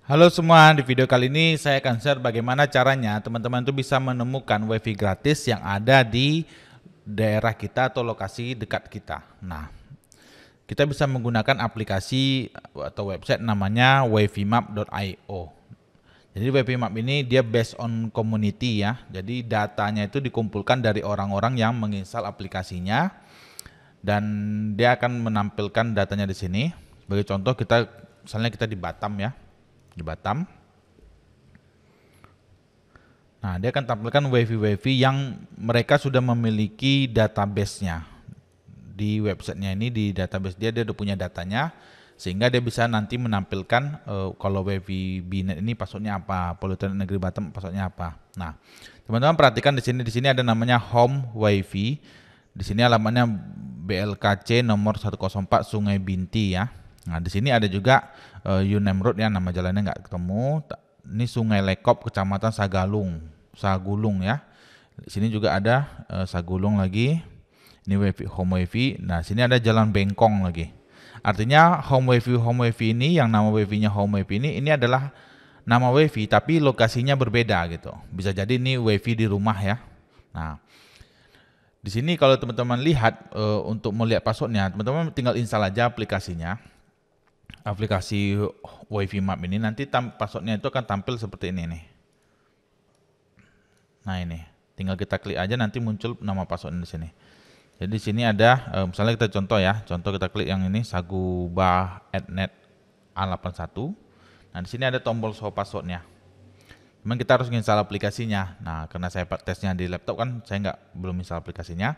Halo semua, di video kali ini saya akan share bagaimana caranya teman-teman itu bisa menemukan WiFi gratis yang ada di daerah kita atau lokasi dekat kita. Nah, kita bisa menggunakan aplikasi atau website namanya wifimap.io. Jadi wifimap ini dia based on community ya. Jadi datanya itu dikumpulkan dari orang-orang yang menginstal aplikasinya dan dia akan menampilkan datanya di sini. Sebagai contoh misalnya kita di Batam ya. Di Batam. Nah, dia akan tampilkan WiFi yang mereka sudah memiliki database-nya. Di websitenya ini, di database dia udah punya datanya, sehingga dia bisa nanti menampilkan kalau WiFi BNet ini passwordnya apa, Politekknik Negeri Batam passwordnya apa. Nah, teman-teman perhatikan di sini ada namanya Home WiFi. Di sini alamatnya BLKC nomor 104 Sungai Binti ya. Nah, di sini ada juga Yunem Road ya, nama jalannya nggak ketemu. Ini Sungai Lekop, Kecamatan Sagulung ya. Di sini juga ada Sagulung lagi. Ini Home WiFi. Nah, sini ada Jalan Bengkong lagi. Artinya Home WiFi ini yang nama WiFi-nya Home WiFi ini adalah nama WiFi tapi lokasinya berbeda gitu. Bisa jadi ini WiFi di rumah ya. Nah, di sini kalau teman-teman lihat untuk melihat passwordnya, teman-teman tinggal install aja aplikasinya. Aplikasi wifimap ini nanti passwordnya itu akan tampil seperti ini nih. Nah ini, tinggal kita klik aja nanti muncul nama passwordnya di sini. Jadi di sini ada, misalnya kita contoh ya, kita klik yang ini sagubah@net A81. Nah di sini ada tombol show passwordnya. Memang kita harus install aplikasinya. Nah karena saya tesnya di laptop kan, saya belum install aplikasinya.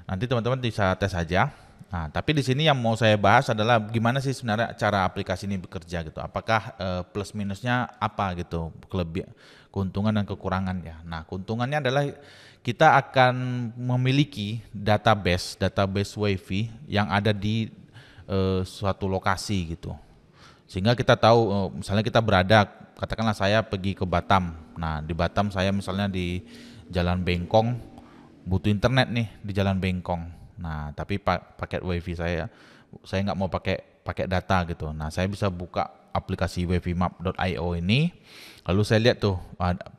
Nanti teman-teman bisa tes aja. Nah, tapi di sini yang mau saya bahas adalah gimana sih sebenarnya cara aplikasi ini bekerja gitu. Apakah plus minusnya apa gitu, keuntungan dan kekurangannya. Nah, keuntungannya adalah kita akan memiliki database WiFi yang ada di suatu lokasi gitu. Sehingga kita tahu misalnya kita berada, katakanlah saya pergi ke Batam. Nah, di Batam saya misalnya di Jalan Bengkong, butuh internet nih di Jalan Bengkong. Nah, tapi paket WiFi saya nggak mau pakai data gitu. Nah, saya bisa buka aplikasi wifimap.io ini, lalu saya lihat tuh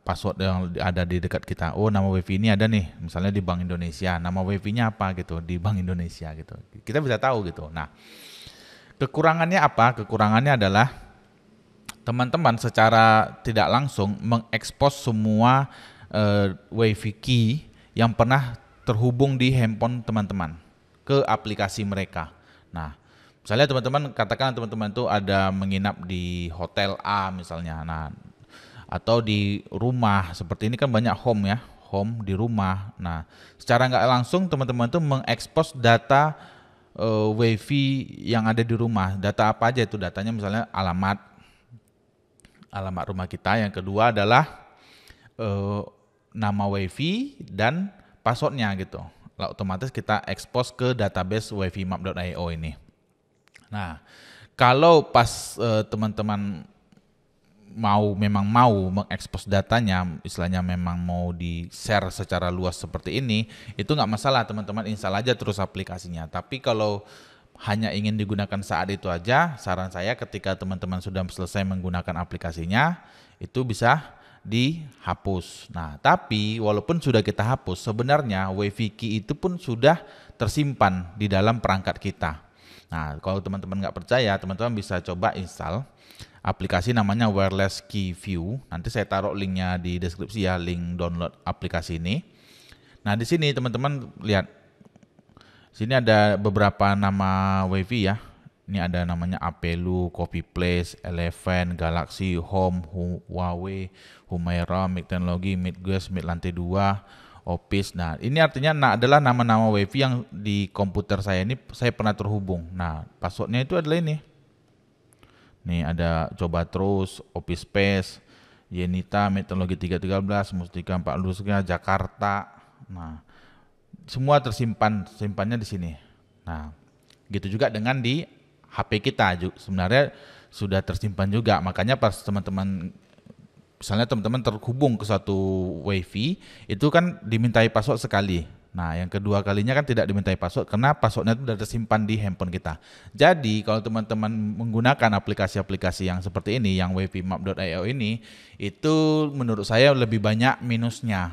password yang ada di dekat kita. Oh, nama WiFi ini ada nih, misalnya di Bank Indonesia. Nama WiFi-nya apa gitu di Bank Indonesia gitu. Kita bisa tahu gitu. Nah, kekurangannya apa? Kekurangannya adalah teman-teman secara tidak langsung mengekspos semua WiFi key yang pernah terhubung di handphone teman-teman ke aplikasi mereka. Nah, misalnya katakan teman-teman itu ada menginap di hotel A misalnya. Nah, atau di rumah seperti ini kan banyak home ya, home di rumah. Nah, secara nggak langsung teman-teman itu mengekspos data WiFi yang ada di rumah. Data apa aja itu? Datanya misalnya alamat rumah kita. Yang kedua adalah nama WiFi dan passwordnya gitu. Lalu otomatis kita expose ke database wifimap.io ini. Nah, kalau pas teman-teman memang mau mengekspos datanya, istilahnya memang mau di-share secara luas seperti ini, itu nggak masalah, teman-teman install aja terus aplikasinya. Tapi kalau hanya ingin digunakan saat itu aja, saran saya ketika teman-teman sudah selesai menggunakan aplikasinya, itu bisa dihapus. Nah, tapi walaupun sudah kita hapus, sebenarnya WiFi key itu pun sudah tersimpan di dalam perangkat kita. Nah, kalau teman-teman nggak percaya, teman-teman bisa coba install aplikasi namanya Wireless Key View. Nanti saya taruh linknya di deskripsi ya, link download aplikasi ini. Nah, di sini teman-teman lihat, sini ada beberapa nama WiFi ya. Ini ada namanya Apelu, Copy Place, Eleven, Galaxy, Home, Huawei, Humaira, Mic Teknologi, Midguest, Mid Lantai 2, Office. Nah, ini artinya adalah nama-nama WiFi yang di komputer saya ini saya pernah terhubung. Nah, passwordnya itu adalah ini. Nih ada Coba Terus, Office Space, Yenita, Mid Teknologi 313, Mustika 4 Jakarta. Nah, semua simpannya di sini. Nah, gitu juga dengan di HP kita sebenarnya sudah tersimpan juga. Makanya pas misalnya teman-teman terhubung ke satu WiFi, itu kan dimintai password sekali. Nah, yang kedua kalinya kan tidak dimintai password karena passwordnya itu sudah tersimpan di handphone kita. Jadi, kalau teman-teman menggunakan aplikasi-aplikasi yang seperti ini, yang wifimap.io ini, itu menurut saya lebih banyak minusnya.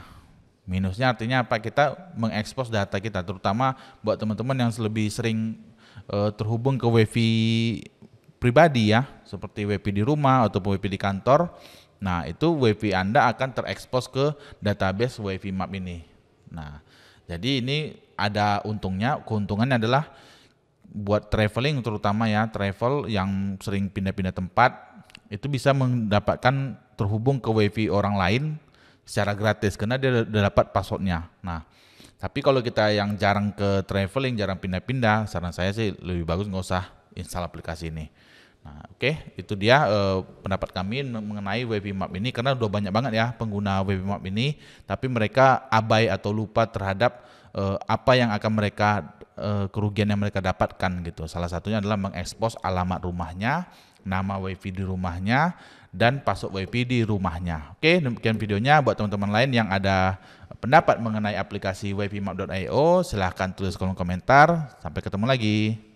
Minusnya artinya apa? Kita mengekspos data kita, terutama buat teman-teman yang lebih sering terhubung ke wifi pribadi ya, seperti wifi di rumah ataupun wifi di kantor. Nah, itu wifi Anda akan terekspos ke database wifimap ini. Nah, jadi ini ada untungnya, keuntungannya adalah buat traveling terutama ya, travel yang sering pindah-pindah tempat, itu bisa mendapatkan terhubung ke wifi orang lain secara gratis karena dia udah dapat passwordnya. Nah, tapi kalau kita yang jarang ke traveling, jarang pindah-pindah, saran saya sih lebih bagus nggak usah install aplikasi ini. Nah, oke, itu dia pendapat kami mengenai wifimap ini karena udah banyak banget ya pengguna wifimap ini, tapi mereka abai atau lupa terhadap apa yang akan mereka kerugian yang mereka dapatkan gitu. Salah satunya adalah mengekspos alamat rumahnya, nama wifi di rumahnya, dan password wifi di rumahnya. Oke, demikian videonya. Buat teman-teman lain yang ada pendapat mengenai aplikasi wifimap.io, silahkan tulis kolom komentar. Sampai ketemu lagi.